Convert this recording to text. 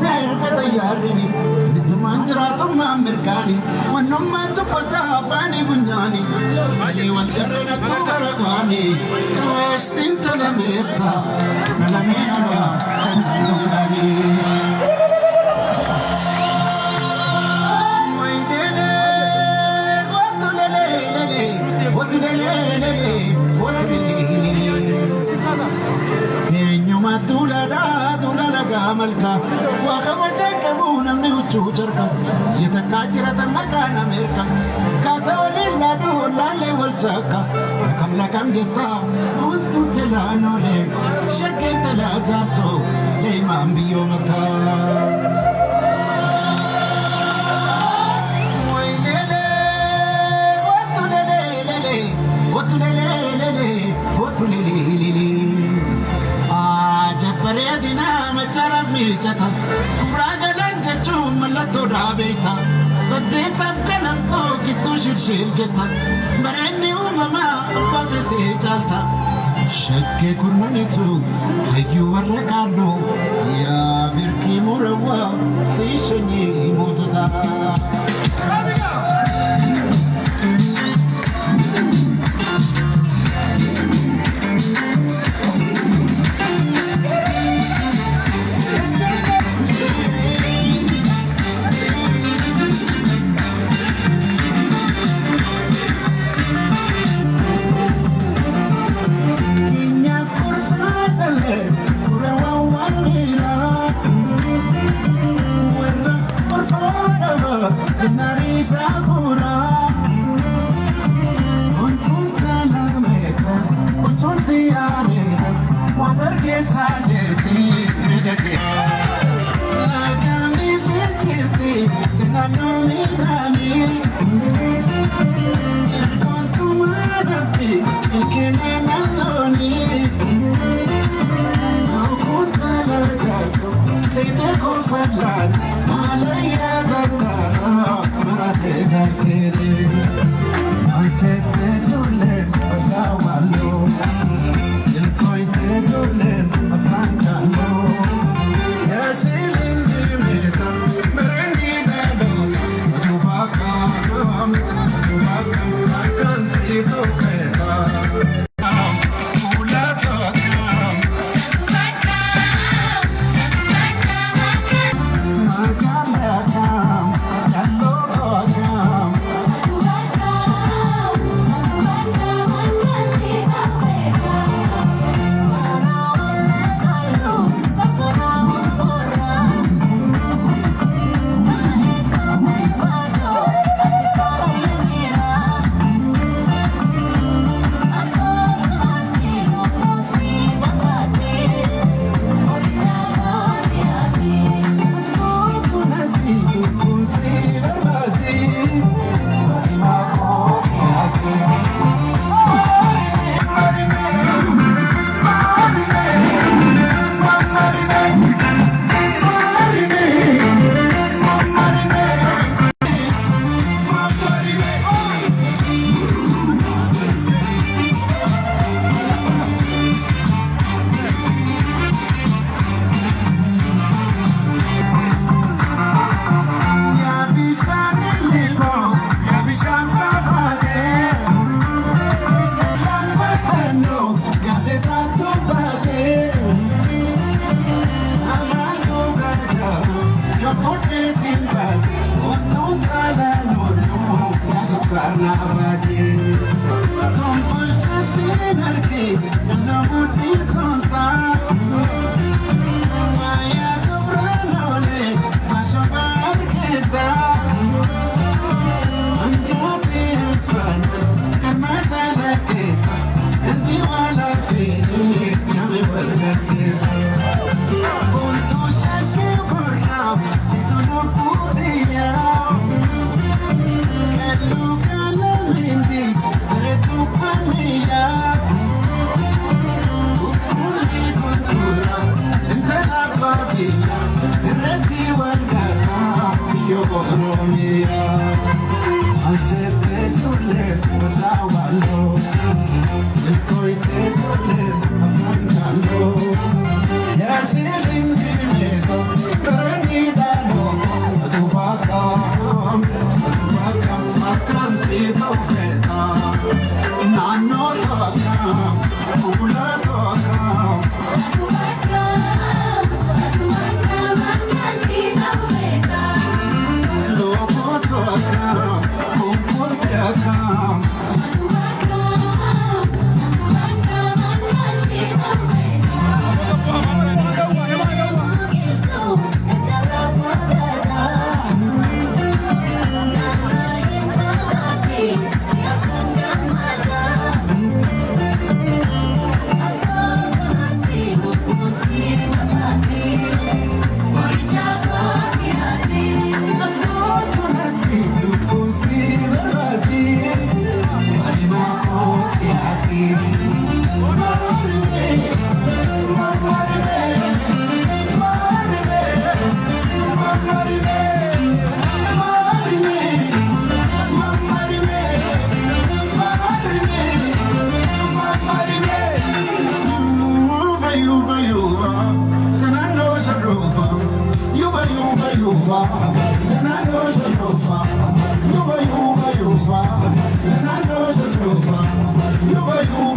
kanneen fedha yaadini dhimmaan jiraatummaa mirkaani wannummaan dubbata afaanii funyaani walii wal garreerattuu bara kaani kaastiin tolameetta nalamee namaa kanaan godhanii. Malka wakama jakamu namni uchu jarka yetakajira tamakana Amerika kasa walilla tu lalle walsaka lakam jetta untu telanole shakin tela jarso le mambiyo maka wailele watulele Paredina macharaf michata kuraga lanjachu malato dabeta badde sab kalam so kitu shirshir jeta barani umama bafete chalta shakke kurmanitu hayu warqalo ya birki murawa sishani moduda yuba yuba, nana shurruba, yuba yuba.